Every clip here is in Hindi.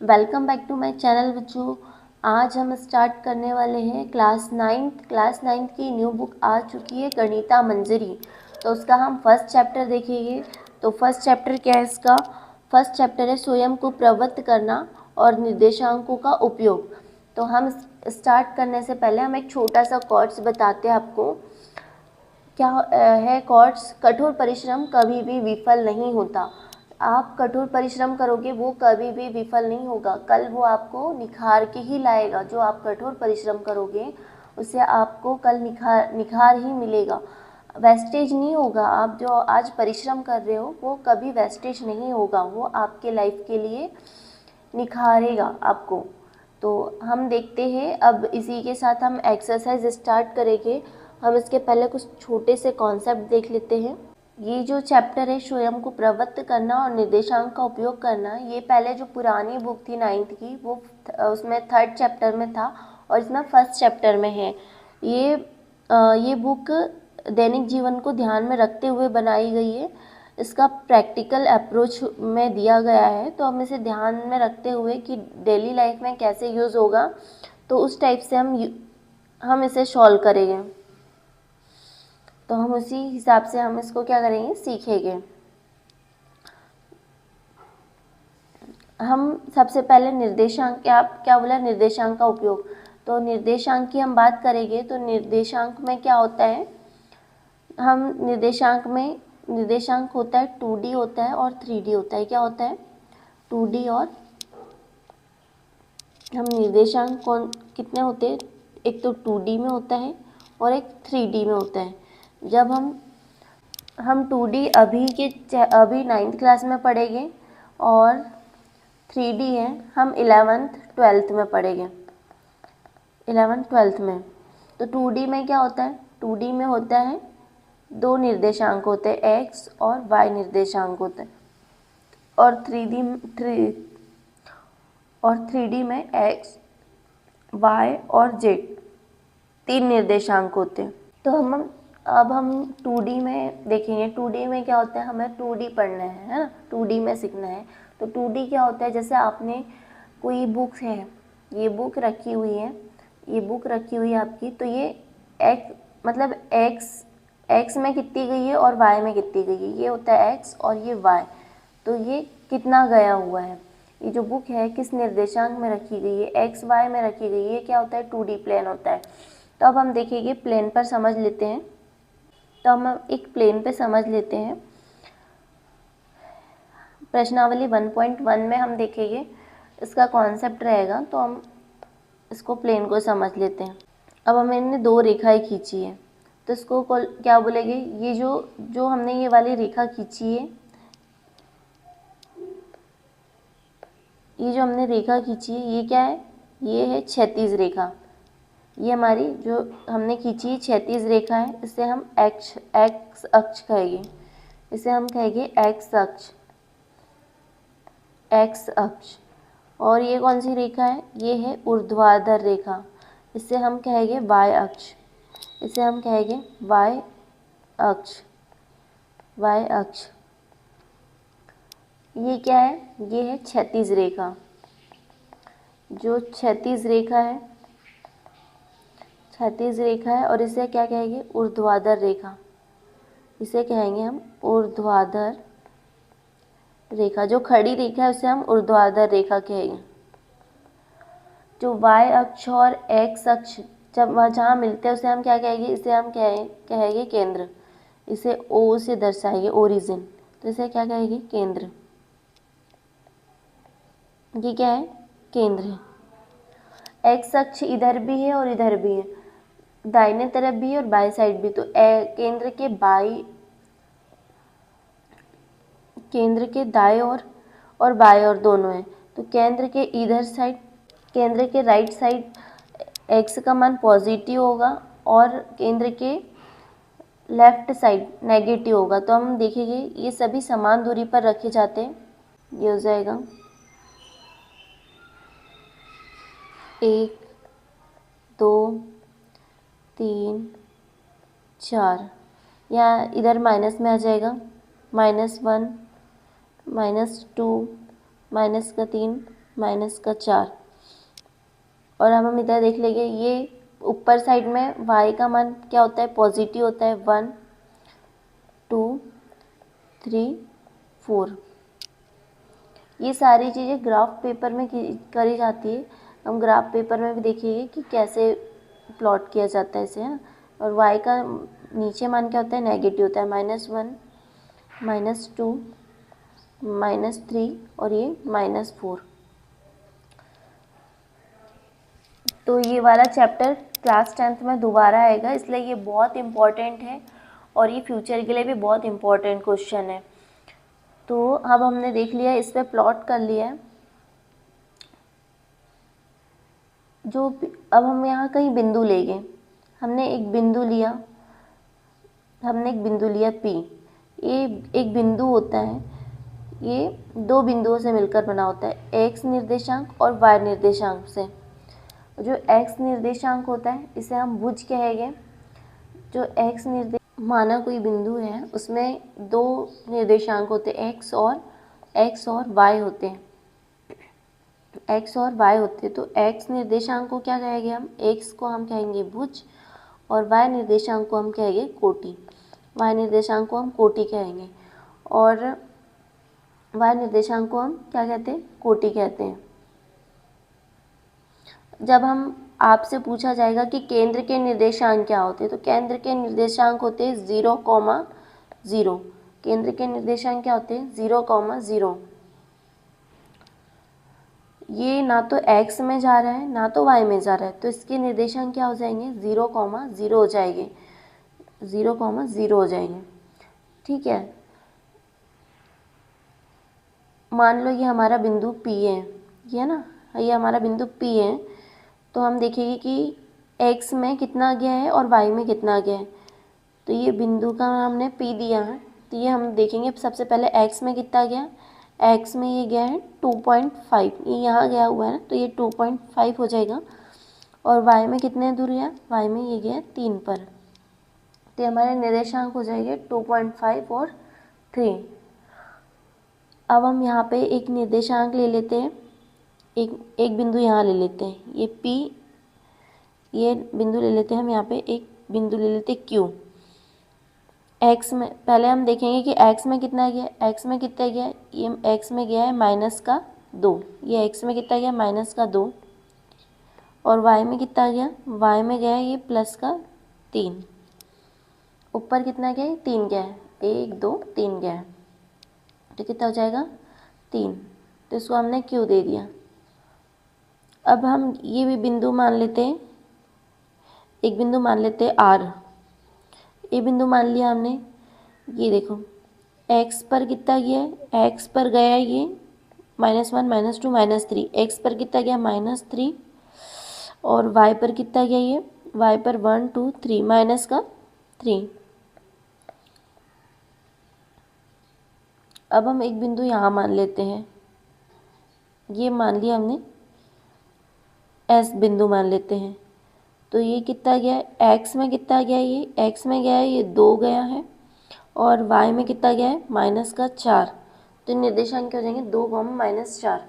Welcome back to my channel बच्चों। आज हम स्टार्ट करने वाले हैं क्लास नाइन्थ की न्यू बुक आ चुकी है गणिता मंजरी। तो उसका हम फर्स्ट चैप्टर देखेंगे। तो फर्स्ट चैप्टर क्या है इसका? फर्स्ट चैप्टर है स्वयं को प्रवृत्त करना और निर्देशांकों का उपयोग। तो हम स्टार्ट करने से पहले हम एक छोटा सा कोट्स बताते हैं आपको। क्या है कोट्स? कठोर परिश्रम कभी भी विफल नहीं होता। आप कठोर परिश्रम करोगे वो कभी भी विफल नहीं होगा, कल वो आपको निखार के ही लाएगा। जो आप कठोर परिश्रम करोगे उससे आपको कल निखार ही मिलेगा, वेस्टेज नहीं होगा। आप जो आज परिश्रम कर रहे हो वो कभी वेस्टेज नहीं होगा, वो आपके लाइफ के लिए निखारेगा आपको। तो हम देखते हैं अब इसी के साथ हम एक्सरसाइज स्टार्ट करेंगे। हम इसके पहले कुछ छोटे से कॉन्सेप्ट देख लेते हैं। ये जो चैप्टर है स्वयं को प्रवृत्त करना और निर्देशांक का उपयोग करना, ये पहले जो पुरानी बुक थी नाइन्थ की वो उसमें थर्ड चैप्टर में था और इसमें फर्स्ट चैप्टर में है। ये बुक दैनिक जीवन को ध्यान में रखते हुए बनाई गई है। इसका प्रैक्टिकल अप्रोच में दिया गया है, तो हम इसे ध्यान में रखते हुए कि डेली लाइफ में कैसे यूज़ होगा, तो उस टाइप से हम इसे सॉल्व करेंगे। तो हम उसी हिसाब से हम इसको क्या करेंगे, सीखेंगे। हम सबसे पहले निर्देशांक, क्या बोला, निर्देशांक का उपयोग। तो निर्देशांक की हम बात करेंगे तो निर्देशांक में क्या होता है, हम निर्देशांक होता है 2D होता है और 3D होता है। क्या होता है? 2D और हम निर्देशांक कितने होते हैं, एक तो 2D में होता है और एक 3D में होता है। जब हम 2D अभी 9th क्लास में पढ़ेंगे और 3D है हम 11th 12th में पढ़ेंगे, 11th 12th में। तो 2D में क्या होता है? 2D में होता है दो निर्देशांक होते हैं, x और y निर्देशांक होते हैं। और 3D में x, y और z तीन निर्देशांक होते हैं। तो अब हम 2D में देखेंगे। 2D में क्या होता है, हमें 2D पढ़ना है ना, 2D में सीखना है। तो 2D क्या होता है, जैसे आपने कोई बुक है, ये बुक रखी हुई है, आपकी। तो ये मतलब x में कितनी गई है और y में कितनी गई है, ये होता है x और ये y। तो ये कितना गया हुआ है, ये जो बुक है किस निर्देशांक में रखी गई है, x y में रखी गई है। क्या होता है? 2D प्लेन होता है। तो अब हम देखेंगे प्लेन पर समझ लेते हैं। तो हम एक प्लेन पे समझ लेते हैं। प्रश्नावली 1.1 में हम देखेंगे, इसका कॉन्सेप्ट रहेगा। तो हम इसको प्लेन को समझ लेते हैं। अब हमने दो रेखाएं खींची है, तो इसको क्या बोलेंगे, ये जो हमने ये वाली रेखा खींची है, ये जो हमने रेखा खींची है ये क्या है, ये है क्षैतिज रेखा। ये हमारी जो हमने खींची है क्षैतिज रेखा है, इसे हम एक्स अक्ष कहेंगे। इसे हम कहेंगे एक्स अक्ष। और ये कौन सी रेखा है, ये है ऊर्ध्वाधर रेखा, इसे हम कहेंगे वाय अक्ष। इसे हम कहेंगे वाय अक्ष। ये क्या है, ये है क्षैतिज रेखा। जो क्षैतिज रेखा है और इसे क्या कहेंगे, ऊर्ध्वाधर रेखा। इसे कहेंगे हम ऊर्ध्वाधर रेखा। जो खड़ी रेखा है उसे हम ऊर्ध्वाधर रेखा कहेंगे। जो वाय अक्ष और एक्स अक्ष जहाँ मिलते हैं उसे हम क्या कहेंगे, इसे हम कहेंगे केंद्र। इसे ओ से दर्शाएंगे, ओरिजिन। तो इसे क्या कहेंगे, केंद्र। ये क्या है, केंद्र है। एक्स अक्ष इधर भी है और इधर भी है, दाहिने तरफ भी है और बाई साइड भी। तो केंद्र के दाएं और बाएं और दोनों है। तो केंद्र के राइट साइड एक्स का मान पॉजिटिव होगा और केंद्र के लेफ्ट साइड नेगेटिव होगा। तो हम देखेंगे ये सभी समान दूरी पर रखे जाते हैं। ये हो जाएगा 1 2 3 4, या इधर माइनस में आ जाएगा, -1 -2 -3 माइनस का 4। और अब हम इधर देख लेंगे, ये ऊपर साइड में y का मान क्या होता है, पॉजिटिव होता है, 1 2 3 4। ये सारी चीज़ें ग्राफ पेपर में करी जाती है। हम ग्राफ पेपर में भी देखेंगे कि कैसे प्लॉट किया जाता है इसे, है ना। और y का नीचे मान क्या होता है, नेगेटिव होता है, -1 -2 -3 और ये -4। तो ये वाला चैप्टर क्लास 10th में दोबारा आएगा, इसलिए ये बहुत इम्पॉर्टेंट है और ये फ्यूचर के लिए भी बहुत इम्पॉर्टेंट क्वेश्चन है। तो अब हमने देख लिया, इस पर प्लॉट कर लिया है। जो अब हम यहाँ कहीं बिंदु लेंगे, हमने एक बिंदु लिया P। ये एक बिंदु होता है, ये दो बिंदुओं से मिलकर बना होता है, x निर्देशांक और y निर्देशांक से। जो x निर्देशांक होता है इसे हम भुज कहेंगे। जो x माना कोई बिंदु है, उसमें दो निर्देशांक होते हैं, x और y होते हैं, x और y होते हैं। तो x निर्देशांक को क्या कहेंगे हम, x को हम कहेंगे भुज और y निर्देशांक को हम कहेंगे कोटि। y निर्देशांक को हम कोटि कहेंगे और y निर्देशांक को हम क्या कहते हैं, कोटि कहते हैं। जब हम आपसे पूछा जाएगा कि केंद्र के निर्देशांक क्या होते हैं, तो केंद्र के निर्देशांक होते हैं 0,0। केंद्र के निर्देशांक क्या होते हैं, 0,0। ये ना तो x में जा रहा है ना तो y में जा रहा है, तो इसके निर्देशांक क्या हो जाएंगे, 0,0 हो जाएंगे, 0,0 हो जाएंगे। ठीक है, मान लो ये हमारा बिंदु P है, ये ना, ये हमारा बिंदु P है। तो हम देखेंगे कि x में कितना गया है और y में कितना गया है। तो ये बिंदु का हमने P दिया है, तो ये हम देखेंगे सबसे पहले x में कितना गया, x में ये गया है 2.5, ये यहाँ गया हुआ है ना, तो ये 2.5 हो जाएगा। और y में कितने दूर गया, y में ये गया है 3 पर। तो हमारे निर्देशांक हो जाएंगे 2.5 और 3। अब हम यहाँ पे एक निर्देशांक ले लेते हैं, एक बिंदु यहाँ ले लेते हैं, ये P, ये बिंदु ले लेते हैं हम, यहाँ पे एक बिंदु ले लेते हैं Q। x में पहले हम देखेंगे कि x में कितना गया, x में कितना गया, ये x में गया है -2, ये x में कितना गया, -2। और y में कितना गया, y में गया है ये +3। ऊपर कितना गया है, 3 गया है, 1 2 3 गया है, तो कितना हो जाएगा 3। तो इसको हमने Q दे दिया। अब हम ये भी बिंदु मान लेते हैं, एक बिंदु मान लेते हैं R। ये बिंदु मान लिया हमने, ये देखो x पर कितना गया है, x पर गया है ये -1 -2 -3, x पर कितना गया -3। और y पर कितना गया, ये y पर 1 2 3 -3। अब हम एक बिंदु यहाँ मान लेते हैं, ये मान लिया हमने, S बिंदु मान लेते हैं। तो ये कितना गया है, x में कितना गया है, ये x में गया है ये 2 गया है, और y में कितना गया है -4। तो निर्देशांक क्या हो जाएंगे, 2, -4।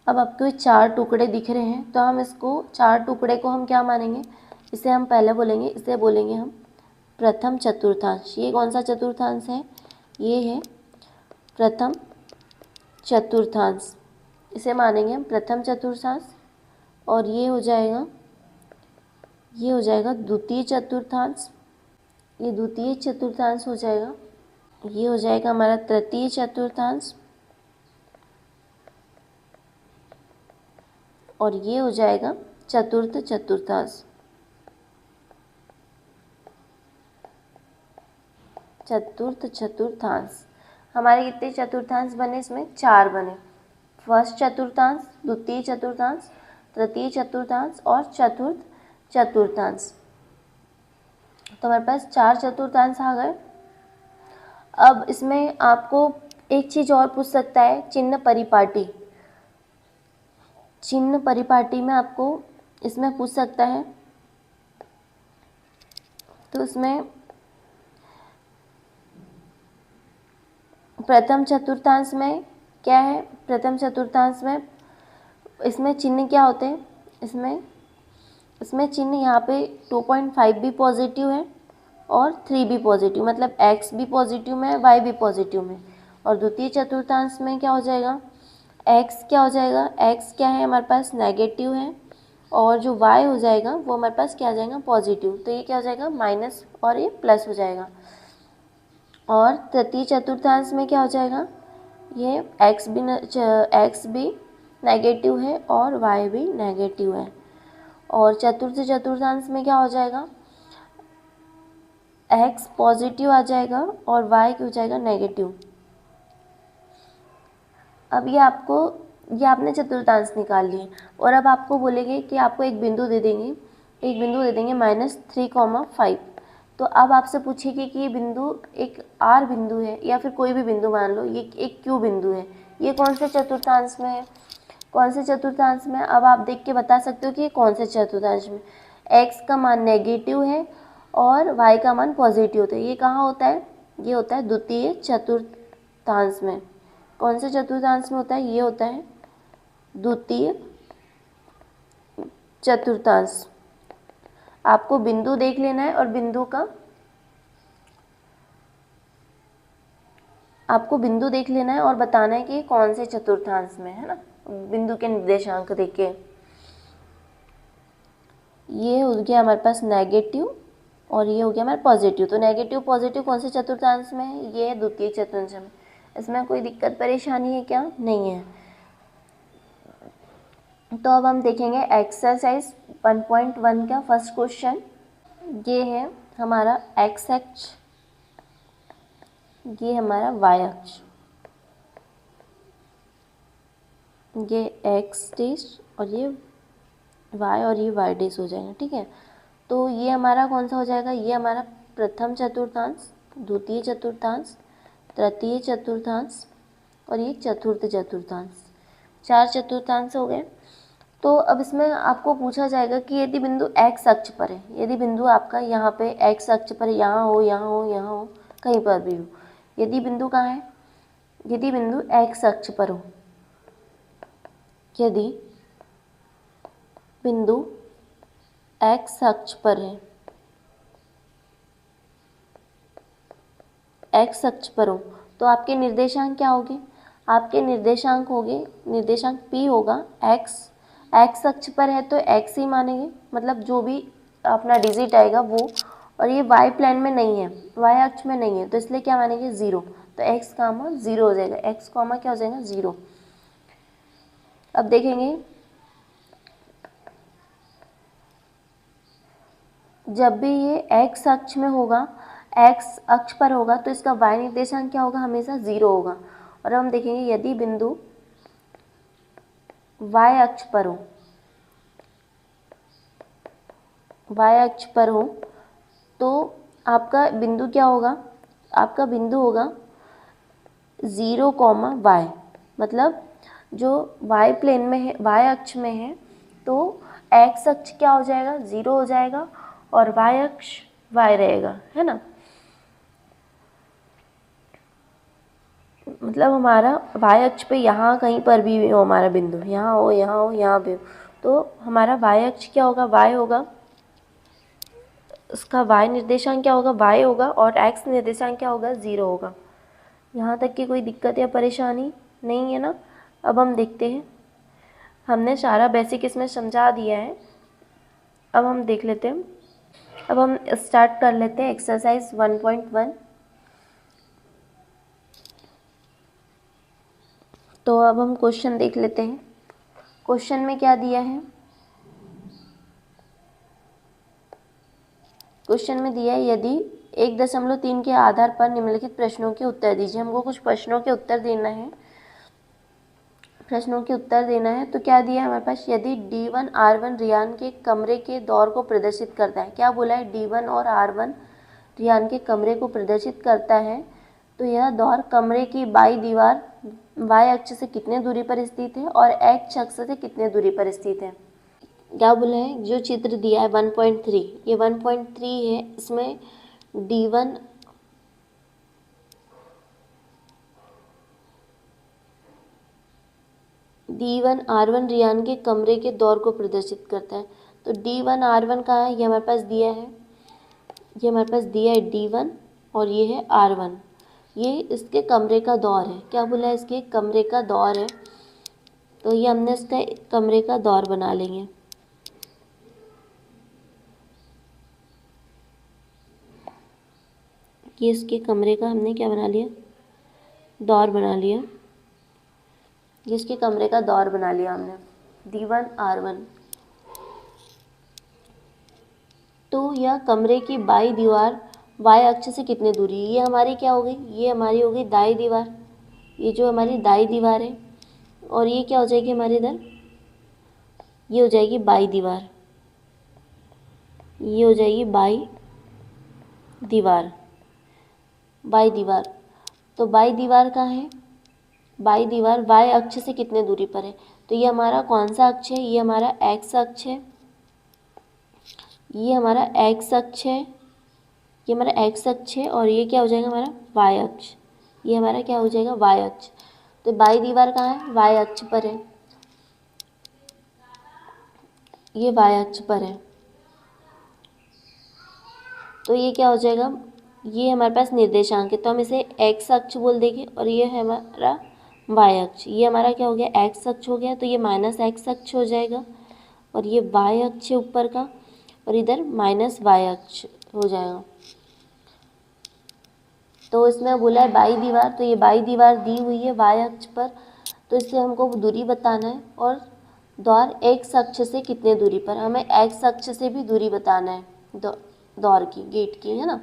अब आपको ये 4 टुकड़े दिख रहे हैं, तो हम इसको 4 टुकड़े को हम क्या मानेंगे, इसे हम पहले बोलेंगे, इसे बोलेंगे हम प्रथम चतुर्थांश। ये कौन सा चतुर्थांश है, ये है प्रथम चतुर्थांश, इसे मानेंगे हम प्रथम चतुर्थांश। और ये हो जाएगा द्वितीय चतुर्थांश, ये द्वितीय चतुर्थांश हो जाएगा। ये हो जाएगा हमारा तृतीय चतुर्थांश, और ये हो जाएगा चतुर्थ चतुर्थांश। चतुर्थ चतुर्थांश हमारे कितने चतुर्थांश बने, इसमें 4 बने, फर्स्ट चतुर्थांश, द्वितीय चतुर्थांश, तृतीय चतुर्थांश और चतुर्थ चतुर्थांश। तो हमारे पास 4 चतुर्थांश आ गए। अब इसमें आपको एक चीज़ और पूछ सकता है, चिन्ह परिपाटी। चिन्ह परिपाटी में आपको इसमें पूछ सकता है, तो इसमें प्रथम चतुर्थांश में क्या है, प्रथम चतुर्थांश में इसमें चिन्ह क्या होते हैं, इसमें चिन्ह यहाँ पे 2.5 भी पॉजिटिव है और 3 भी पॉजिटिव, मतलब x भी पॉजिटिव में है, y भी पॉजिटिव में। और द्वितीय चतुर्थांश में क्या हो जाएगा, x क्या हो जाएगा, x क्या है हमारे पास नेगेटिव है, और जो y हो जाएगा वो हमारे पास क्या आ जाएगा, पॉजिटिव। तो ये क्या हो जाएगा, माइनस और ये प्लस हो जाएगा। और तृतीय चतुर्थांश में क्या हो जाएगा, ये x भी नेगेटिव है और y भी नेगेटिव है। और चतुर्थ चतुर्थांश में क्या हो जाएगा, x पॉजिटिव आ जाएगा और y क्या हो जाएगा, नेगेटिव। अब ये आपने चतुर्थांश निकाल लिए, और अब आपको बोलेंगे कि आपको एक बिंदु दे देंगे -3,5। तो अब आपसे पूछेगी कि ये बिंदु एक R बिंदु है या फिर कोई भी बिंदु मान लो, ये एक Q बिंदु है, ये कौन से चतुर्थांश में है, कौन से चतुर्थांश में। अब आप देख के बता सकते हो कि ये कौन से चतुर्थांश में। x का मान नेगेटिव है और y का मान पॉजिटिव होता है। ये कहाँ होता है, ये होता है द्वितीय चतुर्थांश में। कौन से चतुर्थांश में होता है, ये होता है द्वितीय चतुर्थांश। आपको बिंदु देख लेना है और आपको बिंदु देख लेना है और बताना है कि कौन से चतुर्थांश में है ना, बिंदु के निर्देशांक देख के। ये हो गया हमारे पास नेगेटिव और ये हो गया हमारा पॉजिटिव। तो नेगेटिव पॉजिटिव कौन से चतुर्थांश में है, ये है द्वितीय चतुर्थांश में। इसमें कोई दिक्कत परेशानी है क्या, नहीं है। तो अब हम देखेंगे एक्सरसाइज 1.1 का फर्स्ट क्वेश्चन। ये है हमारा एक्स अक्ष, ये हमारा वाई अक्ष, ये एक्स डैश और ये वाई और ये वाई डैश हो जाएगा, ठीक है। तो ये हमारा कौन सा हो जाएगा, ये हमारा प्रथम चतुर्थांश, द्वितीय चतुर्थांश, तृतीय चतुर्थांश और ये चतुर्थ चतुर्थांश। 4 चतुर्थांश हो गए। तो अब इसमें आपको पूछा जाएगा कि यदि बिंदु x अक्ष पर है, यदि बिंदु आपका यहाँ पे x अक्ष पर यहाँ हो, यहाँ हो, यहाँ हो, कहीं पर भी हो, यदि बिंदु कहाँ है, यदि बिंदु x अक्ष पर हो, यदि बिंदु x अक्ष पर है, x अक्ष पर हो, तो आपके निर्देशांक क्या होंगे, आपके निर्देशांक P होगा x अक्ष पर है तो x ही मानेंगे, मतलब जो भी अपना डिजिट आएगा वो। और ये y प्लेन में नहीं है, y अक्ष में नहीं है, तो इसलिए क्या मानेंगे, 0। तो x कामा 0 हो जाएगा, x कामा क्या हो जाएगा, 0। अब देखेंगे जब भी ये x अक्ष में होगा, x अक्ष पर होगा, तो इसका y निर्देशांक क्या होगा, हमेशा 0 होगा। और हम देखेंगे यदि बिंदु y अक्ष पर हो, y अक्ष पर हो, तो आपका बिंदु क्या होगा, आपका बिंदु होगा 0, y, मतलब जो y प्लेन में है, y अक्ष में है, तो x अक्ष क्या हो जाएगा, 0 हो जाएगा और y अक्ष y रहेगा, है ना। मतलब हमारा y अक्ष पे यहाँ कहीं पर भी हो हमारा बिंदु, यहाँ हो, यहाँ हो, यहाँ भी हो, तो हमारा y अक्ष क्या होगा, y होगा, उसका y निर्देशांक क्या होगा, y होगा, और x निर्देशांक क्या होगा, 0 होगा। यहाँ तक की कोई दिक्कत या परेशानी नहीं है ना। अब हम देखते हैं, हमने सारा बेसिक इसमें समझा दिया है। अब हम देख लेते हैं, अब हम स्टार्ट कर लेते हैं एक्सरसाइज 1.1। तो अब हम क्वेश्चन देख लेते हैं। क्वेश्चन में क्या दिया है, क्वेश्चन में दिया है यदि 1.3 के आधार पर निम्नलिखित प्रश्नों के उत्तर दीजिए। हमको कुछ प्रश्नों के उत्तर देना है, तो क्या दिया है हमारे पास, यदि D1 R1 रियान के कमरे के दौर को प्रदर्शित करता है। क्या बोला है, D1 और R1 रियान के कमरे को प्रदर्शित करता है, तो यह दौर कमरे की बाई दीवार y अक्ष से कितने दूरी पर स्थित है और x अक्ष से कितने दूरी पर स्थित है। क्या बोला है, जो चित्र दिया है 1.3, ये 1.3 है, इसमें D1 D1 R1 रियान के कमरे के दौर को प्रदर्शित करता है। तो D1 R1 कहाँ है, ये हमारे पास दिया है, ये हमारे पास दिया है D1 और ये है R1। ये इसके कमरे का दौर है, क्या बोला है, इसके कमरे का दौर है। तो ये हमने इसका कमरे का दौर बना लेंगे। ये इसके कमरे का हमने क्या बना लिया, दौर बना लिया। ये इसके कमरे का दौर बना लिया हमने D1 R1। तो यह कमरे की बाई दीवार वाई अक्ष से कितनी दूरी, ये हमारी क्या हो गई, ये हमारी हो गई दाई दीवार, ये जो हमारी दाई दीवार है। और ये क्या हो जाएगी हमारे इधर, ये हो जाएगी बाई दीवार, ये हो जाएगी बाई दीवार, बाई दीवार। तो बाई दीवार कहाँ है, बाई दीवार वाई अक्ष से कितने दूरी पर है। तो ये हमारा कौन सा अक्ष है, ये हमारा एक्स अक्ष है, ये हमारा एक्स अक्ष है, ये हमारा एक्स अक्ष है। और ये क्या हो जाएगा हमारा वाई अक्ष, ये हमारा क्या हो जाएगा वाई अक्ष। तो बाई दीवार कहाँ है, वाई अक्ष पर है, ये वाई अक्ष पर है। तो ये क्या हो जाएगा, ये हमारे पास निर्देशांक है, तो हम इसे एक्स अक्ष बोल देंगे। और ये है हमारा वाई अक्ष, ये हमारा क्या हो गया एक्स अक्ष हो गया, तो ये माइनस एक्स अक्ष हो जाएगा। और ये वाई अक्ष है ऊपर का, और इधर माइनस वाई अक्ष हो जाएगा। तो इसमें बोला है बाई दीवार, तो ये बाई दीवार दी हुई है वाई अक्ष पर, तो इससे हमको दूरी बताना है। और दौर एक्स अक्ष से कितने दूरी पर, हमें एक्स अक्ष से भी दूरी बताना है दौर की, गेट की, है ना।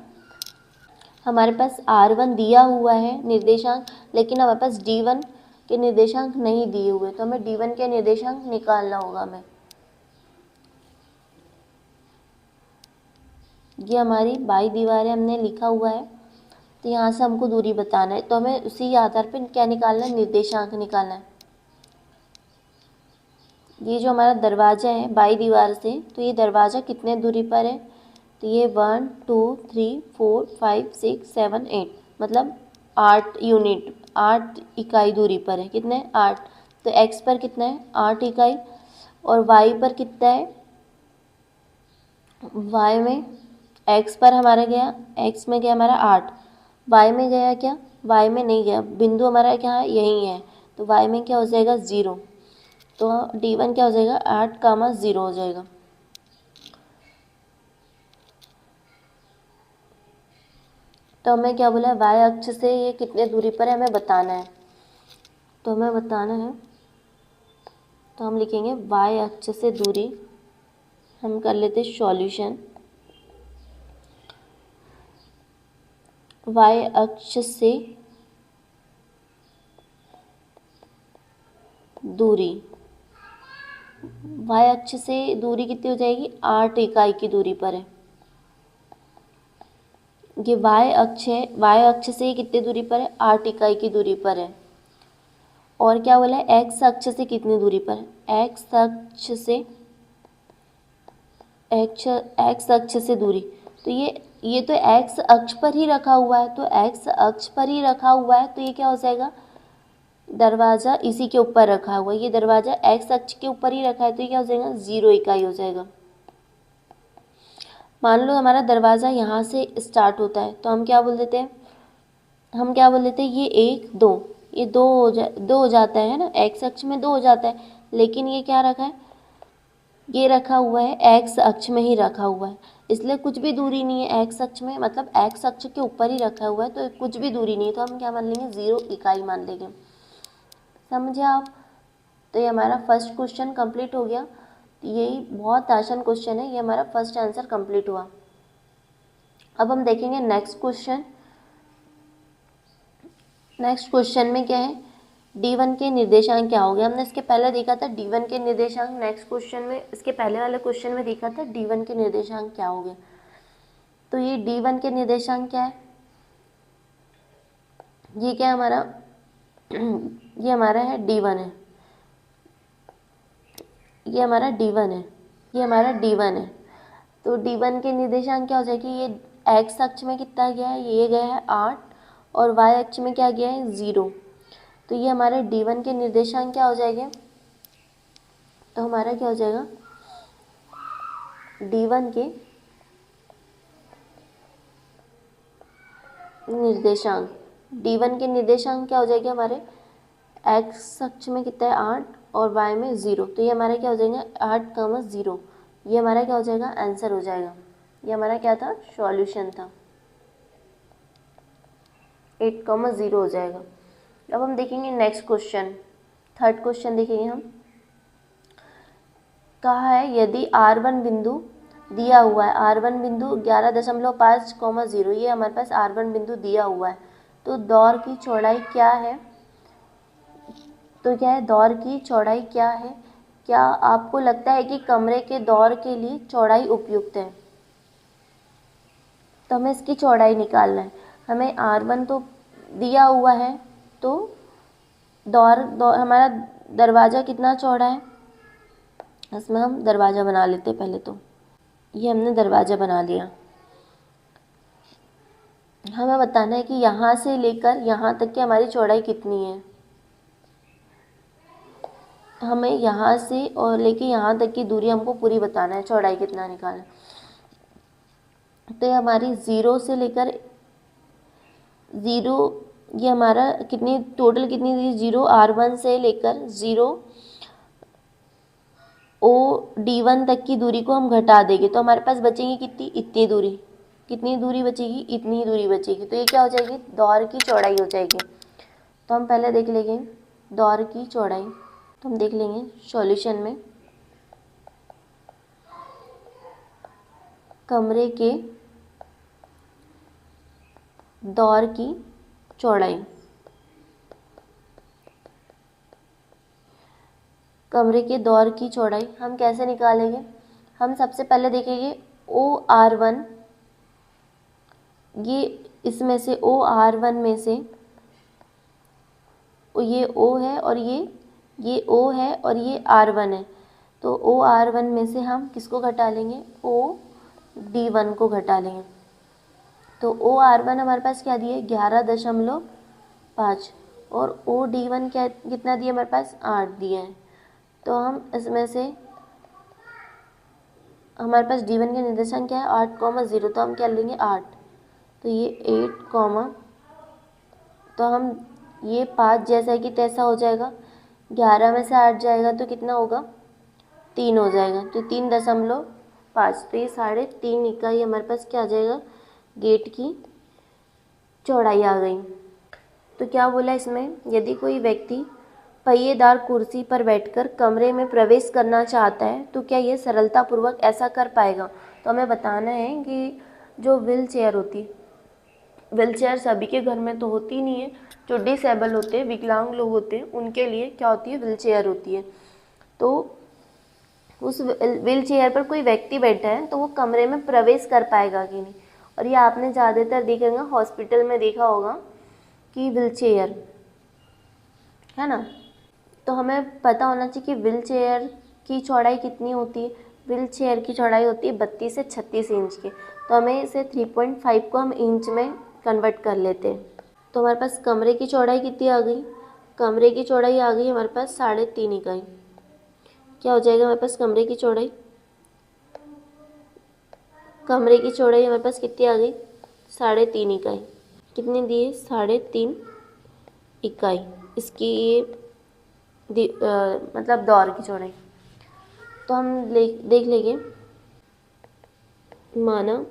हमारे पास R1 दिया हुआ है निर्देशांक, लेकिन हमारे पास D1 के निर्देशांक नहीं दिए हुए, तो हमें D1 के निर्देशांक निकालना होगा हमें। ये हमारी बाई दीवार है, हमने लिखा हुआ है। तो यहाँ से हमको दूरी बताना है, तो हमें उसी आधार पर क्या निकालना है, निर्देशांक निकालना है। ये जो हमारा दरवाज़ा है बाई दीवार से, तो ये दरवाज़ा कितने दूरी पर है, तो ये 1 2 3 4 5 6 7 8, मतलब 8 यूनिट, 8 इकाई दूरी पर है, कितने 8। तो x पर कितना है 8 इकाई, और y पर कितना है, y में x पर हमारा गया, x में गया हमारा 8, y में गया क्या, y में नहीं गया, बिंदु हमारा क्या है यही है, तो y में क्या हो जाएगा 0। तो D1 क्या हो जाएगा 8,0 हो जाएगा। तो हमें क्या बोला है, वाई अक्ष से ये कितने दूरी पर है हमें बताना है, तो हमें बताना है। तो हम लिखेंगे वाई अक्ष से दूरी, हम कर लेते सॉल्यूशन। वाई अक्ष से दूरी, वाई अक्ष से दूरी कितनी हो जाएगी 8 इकाई की दूरी पर है। ये वाई अक्ष है, वाई अक्ष से कितनी दूरी पर है 8 इकाई की दूरी पर है। और क्या बोला है एक्स अक्ष से कितनी दूरी पर है, एक्स अक्ष से, एक्स अक्ष से दूरी, तो ये तो एक्स अक्ष पर ही रखा हुआ है, तो एक्स अक्ष पर ही रखा हुआ है, तो ये क्या हो जाएगा दरवाज़ा इसी के ऊपर रखा हुआ है, ये दरवाज़ा एक्स अक्ष के ऊपर ही रखा है, तो ये क्या हो जाएगा 0 इकाई हो जाएगा। मान लो हमारा दरवाज़ा यहाँ से स्टार्ट होता है, तो हम क्या बोल देते हैं, हम क्या बोल देते हैं ये 1 2, ये 2 हो जाता है ना, एक्स अक्ष में 2 हो जाता है। लेकिन ये क्या रखा है, ये रखा हुआ है एक्स अक्ष में ही रखा हुआ है, इसलिए कुछ भी दूरी नहीं है एक्स अक्ष में, मतलब एक्स अक्ष के ऊपर ही रखा हुआ है, तो कुछ भी दूरी नहीं है, तो हम क्या मान लेंगे 0 इकाई मान लेंगे। समझे आप। तो ये हमारा फर्स्ट क्वेश्चन कंप्लीट हो गया। यही बहुत आसान क्वेश्चन है, ये हमारा फर्स्ट आंसर कंप्लीट हुआ। अब हम देखेंगे नेक्स्ट क्वेश्चन। नेक्स्ट क्वेश्चन में क्या है, D1 के निर्देशांक क्या हो गया, हमने इसके पहले देखा था D1 के निर्देशांक, नेक्स्ट क्वेश्चन में इसके पहले वाले क्वेश्चन में देखा था D1 के निर्देशांक क्या हो गए। तो ये D1 के निर्देशांक क्या है, ये क्या है हमारा ये हमारा है D1 है, ये हमारा D1 है, ये हमारा D1 है। तो D1 के निर्देशांक क्या हो जाएगी, ये एक्स अक्ष में कितना गया है, ये गया है 8, और वाई अक्ष में क्या गया है 0। तो ये हमारे D1 के निर्देशांक क्या हो जाएंगे, तो हमारा क्या हो जाएगा, D1 के निर्देशांक, D1 के निर्देशांक क्या हो जाएंगे हमारे, x अक्ष में कितना है 8 और y में 0, तो ये हमारा क्या हो जाएगा 8,0, ये हमारा क्या हो जाएगा आंसर हो जाएगा। ये हमारा क्या था, सॉल्यूशन था, 8,0 हो जाएगा। अब हम देखेंगे नेक्स्ट क्वेश्चन, थर्ड क्वेश्चन देखेंगे हम। कहा है यदि R1 बिंदु दिया हुआ है, R1 बिंदु 11.5,0, ये हमारे पास R1 बिंदु दिया हुआ है, तो दौर की चौड़ाई क्या है, तो क्या है दौर की चौड़ाई क्या है, क्या आपको लगता है कि कमरे के दौर के लिए चौड़ाई उपयुक्त है, तो हमें इसकी चौड़ाई निकालना है। हमें R1 तो दिया हुआ है, तो दौर हमारा दरवाज़ा कितना चौड़ा है, इसमें हम दरवाज़ा बना लेते हैं पहले। तो ये हमने दरवाज़ा बना लिया। हमें बताना है कि यहाँ से लेकर यहाँ तक की हमारी चौड़ाई कितनी है, हमें यहाँ से और लेके यहाँ तक की दूरी हमको पूरी बताना है, चौड़ाई कितना निकालना है। तो ये हमारी 0 से लेकर 0, ये हमारा कितनी टोटल कितनी थी, 0 R1 से लेकर 0 D1 तक की दूरी को हम घटा देंगे, तो हमारे पास बचेगी कितनी, इतनी दूरी, कितनी दूरी बचेगी, इतनी दूरी बचेगी। तो ये क्या हो जाएगी, दौर की चौड़ाई हो जाएगी। तो हम पहले देख लेंगे दौर की चौड़ाई, तो हम देख लेंगे सॉल्यूशन में, कमरे के दौर की चौड़ाई, कमरे के दौर की चौड़ाई हम कैसे निकालेंगे, हम सबसे पहले देखेंगे OR1, ये इसमें से OR1 में से ये O है और ये O है और ये R1 है, तो OR1 में से हम किसको घटा लेंगे, OD1 को घटा लेंगे। तो OR1 हमारे पास क्या दिए 11.5 और OD1 क्या कितना दिया हमारे पास 8 दिया है। तो हम इसमें से हमारे पास D1 के निर्देशांक क्या है 8,0, तो हम क्या लेंगे 8, तो ये 8, तो हम ये 5 जैसा कि तैसा हो जाएगा, 11 में से 8 जाएगा तो कितना होगा 3 हो जाएगा, तो 3.5, तो ये 3.5 इकाई हमारे पास क्या आ जाएगा, गेट की चौड़ाई आ गई। तो क्या बोला इसमें, यदि कोई व्यक्ति पहिएदार कुर्सी पर बैठकर कमरे में प्रवेश करना चाहता है तो क्या ये सरलतापूर्वक ऐसा कर पाएगा। तो हमें बताना है कि जो व्हील चेयर होती है, व्हील चेयर सभी के घर में तो होती नहीं है, जो डिसेबल होते हैं, विकलांग लोग होते हैं, उनके लिए क्या होती है, व्हील चेयर होती है। तो उस व्हील चेयर पर कोई व्यक्ति बैठा है तो वो कमरे में प्रवेश कर पाएगा कि नहीं। और ये आपने ज़्यादातर देखेगा हॉस्पिटल में देखा होगा कि व्हील चेयर है ना, तो हमें पता होना चाहिए कि व्हील चेयर की चौड़ाई कितनी होती है। व्हील चेयर की चौड़ाई होती है 32 से 36 इंच की, तो हमें इसे 3.5 को हम इंच में कन्वर्ट कर लेते हैं। तो हमारे पास कमरे की चौड़ाई कितनी आ गई, कमरे की चौड़ाई आ गई हमारे पास 3.5 इकाई। क्या हो जाएगा हमारे पास कमरे की चौड़ाई, कमरे की चौड़ाई हमारे पास कितनी आ गई 3.5 इकाई। कितनी दी है 3.5 इकाई, इसकी ये मतलब दौर की चौड़ाई। तो हम देख लेंगे, माना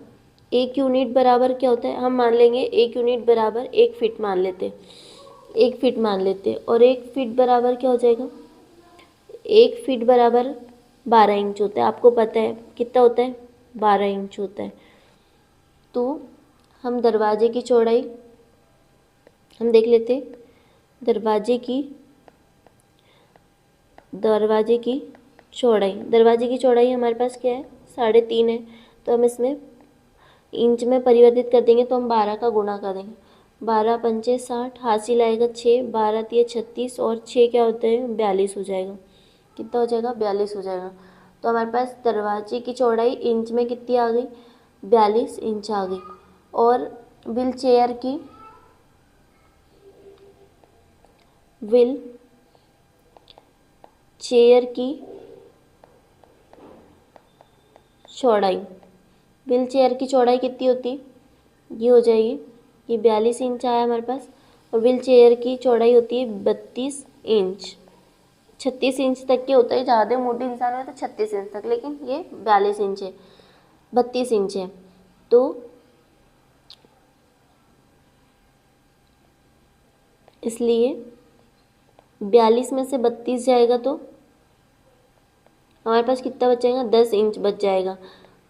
1 यूनिट बराबर क्या होता है, हम मान लेंगे 1 यूनिट बराबर 1 फीट मान लेते, 1 फीट मान लेते, और 1 फीट बराबर क्या हो जाएगा, 1 फीट बराबर 12 इंच होता है। आपको पता है कितना होता है 12 इंच होता है। तो हम दरवाजे की चौड़ाई हम देख लेते, दरवाजे की चौड़ाई हमारे पास क्या है 3.5 है, तो हम इसमें इंच में परिवर्तित कर देंगे, तो हम 12 का गुणा कर देंगे, 12 पंचे 60, हासिल आएगा 6, 12 तिये 36 और 6 क्या होते हैं 42 हो जाएगा। कितना हो जाएगा 42 हो जाएगा। तो हमारे पास दरवाजे की चौड़ाई इंच में कितनी आ गई 42 इंच आ गई। और व्हील चेयर की चौड़ाई, व्हील चेयर की चौड़ाई कितनी होती, ये हो जाएगी, ये 42 इंच आया हमारे पास, और व्हील चेयर की चौड़ाई होती है 32 इंच। 36 इंच तक के होता है, ज़्यादा मोटे इंसान है तो 36 इंच तक, लेकिन ये 42 इंच है, 32 इंच है। तो इसलिए 42 में से 32 जाएगा तो हमारे पास कितना बच जाएगा, 10 इंच बच जाएगा।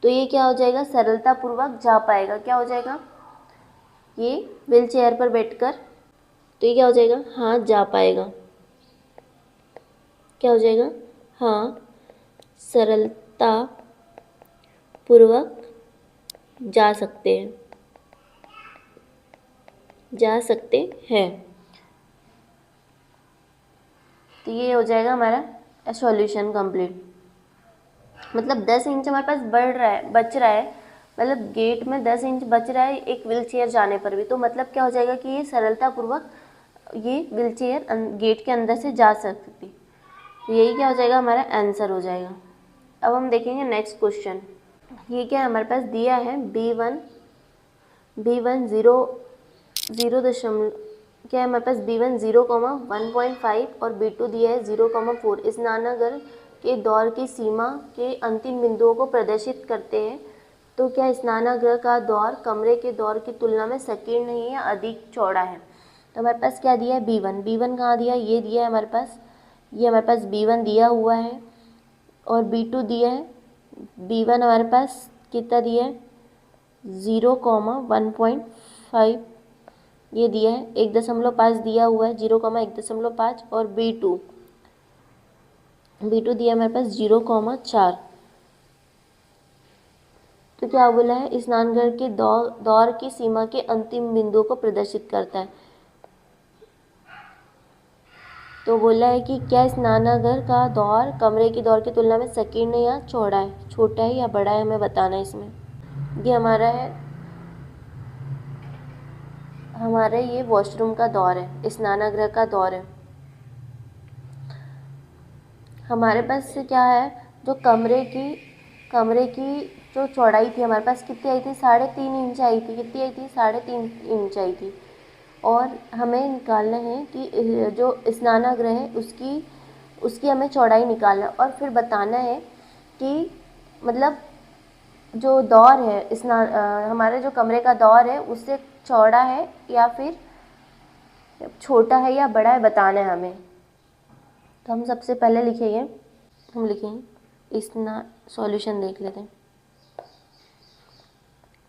तो ये क्या हो जाएगा, सरलतापूर्वक जा पाएगा। क्या हो जाएगा, ये व्हील चेयर पर बैठकर, तो ये क्या हो जाएगा, हाँ जा पाएगा। क्या हो जाएगा, हाँ सरलता पूर्वक जा सकते हैं, जा सकते हैं। तो ये हो जाएगा हमारा सॉल्यूशन कंप्लीट। मतलब 10 इंच हमारे पास बढ़ रहा है, बच रहा है, मतलब गेट में 10 इंच बच रहा है एक व्हील चेयर जाने पर भी। तो मतलब क्या हो जाएगा कि ये सरलतापूर्वक ये व्हील चेयर गेट के अंदर से जा सकती। तो यही क्या हो जाएगा, हमारा आंसर हो जाएगा। अब हम देखेंगे नेक्स्ट क्वेश्चन। ये क्या हमारे पास दिया है, B1 0 दशमलव क्या है हमारे पास, B1 0,1.5 और B2 दिया है 0,4। स्नानागार के दौर की सीमा के अंतिम बिंदुओं को प्रदर्शित करते हैं। तो क्या स्नानागृह का दौर कमरे के दौर की तुलना में संकीर्ण नहीं है या अधिक चौड़ा है। तो हमारे पास क्या दिया है, B1 कहाँ दिया है, ये दिया है हमारे पास, ये हमारे पास B1 दिया हुआ है, और B2 दिया है। B1 हमारे पास कितना दिया है, 0,1.5 ये दिया है, 1.5 दिया हुआ है, 0,1.5, और B2 दिया हमारे पास 0,4। तो क्या बोला है, स्नानघर के दौर की सीमा के अंतिम बिंदुओं को प्रदर्शित करता है। तो बोला है कि क्या स्नानागार का दौर कमरे की दौर की तुलना में संकीर्ण या चौड़ा है, छोटा है या बड़ा है, हमें बताना है इसमें। ये हमारा है, हमारे ये वॉशरूम का दौर है, स्नानागृह का दौर है। हमारे पास क्या है, जो कमरे की जो चौड़ाई थी हमारे पास कितनी आई थी, 3.5 इंच आई थी। कितनी आई थी, 3.5 इंच आई थी। और हमें निकालना है कि जो स्नानागृह है उसकी हमें चौड़ाई निकालना है, और फिर बताना है कि मतलब जो दौर है हमारे जो कमरे का दौर है उससे चौड़ा है या फिर छोटा है या बड़ा है, बताना है हमें। तो हम सबसे पहले लिखेंगे, सॉल्यूशन देख लेते हैं।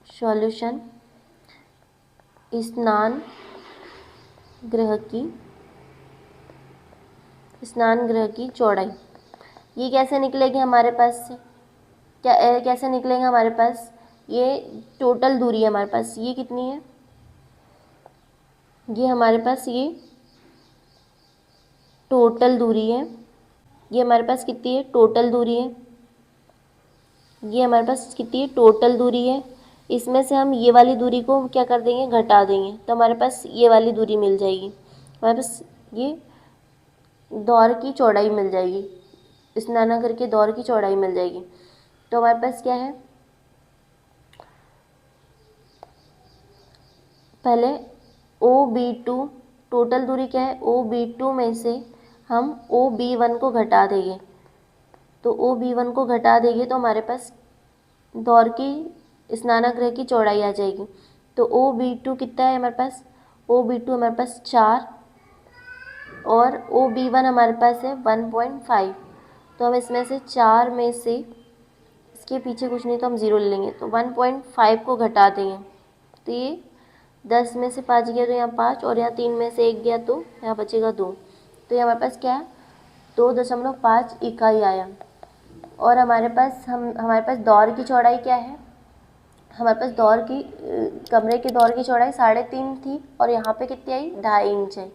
सॉल्यूशन, स्नान गृह की चौड़ाई, ये कैसे निकलेगी हमारे पास से, कैसे निकलेगा हमारे पास, ये टोटल दूरी है हमारे पास, ये कितनी है, ये हमारे पास ये टोटल दूरी है, ये हमारे पास कितनी है, टोटल दूरी है, ये हमारे पास कितनी है, टोटल दूरी है। इसमें से हम ये वाली दूरी को क्या कर देंगे, घटा देंगे, तो हमारे पास ये वाली दूरी मिल जाएगी, हमारे पास ये दौर की चौड़ाई मिल जाएगी, स्नानागार के दौर की चौड़ाई मिल जाएगी। तो हमारे पास क्या है, पहले OB2 टोटल दूरी क्या है, OB2 में से हम OB1 को घटा देंगे। तो OB1 को घटा देंगे तो हमारे पास दौर की स्नानागृह की चौड़ाई आ जाएगी। तो OB2 कितना है हमारे पास, OB2 हमारे पास 4, और OB1 हमारे पास है 1.5। तो हम इसमें से 4 में से, इसके पीछे कुछ नहीं तो हम 0 ले लेंगे, तो 1.5 को घटा देंगे। तो ये 10 में से 5 गया तो यहाँ 5, और यहाँ 3 में से 1 गया तो यहाँ बचेगा 2। तो ये हमारे पास क्या है, 2.5 इकाई आया। और हमारे पास दौर की चौड़ाई क्या है, हमारे पास कमरे के दौर की चौड़ाई 3.5 थी, और यहाँ पे कितनी आई, 2.5 इंच है,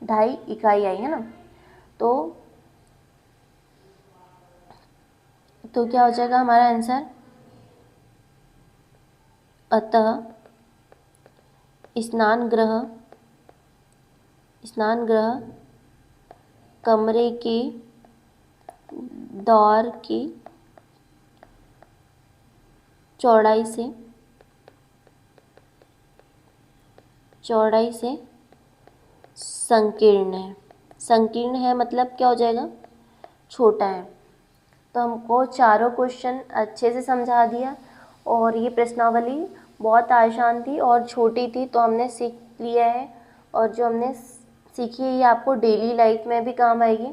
2.5 इकाई आई है ना। तो क्या हो जाएगा हमारा आंसर, अतः स्नान गृह कमरे के दौर की चौड़ाई से संकीर्ण है। संकीर्ण है मतलब क्या हो जाएगा, छोटा है। तो हमको चारों क्वेश्चन अच्छे से समझा दिया और ये प्रश्नावली बहुत आसान थी और छोटी थी, तो हमने सीख लिया है। और जो हमने सीखी है ये आपको डेली लाइफ में भी काम आएगी।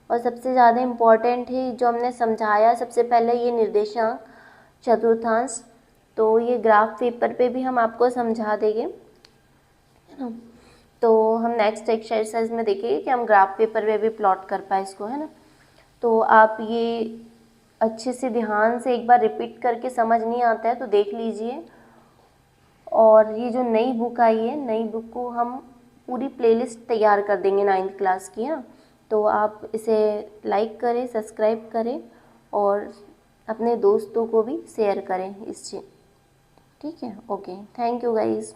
और सबसे ज़्यादा इम्पॉर्टेंट है जो हमने समझाया, सबसे पहले ये निर्देशांक, चतुर्थांश, तो ये ग्राफ पेपर पे भी हम आपको समझा देंगे, है ना। तो हम नेक्स्ट एक्सरसाइज में देखेंगे कि हम ग्राफ पेपर पे भी प्लॉट कर पाए इसको, है ना। तो आप ये अच्छे से ध्यान से एक बार रिपीट करके, समझ नहीं आता है तो देख लीजिए। और ये जो नई बुक आई है, नई बुक को हम पूरी प्लेलिस्ट तैयार कर देंगे 9th क्लास की, है ना। तो आप इसे लाइक करें, सब्सक्राइब करें और अपने दोस्तों को भी शेयर करें इस चीज़, ठीक है। Okay, thank you guys.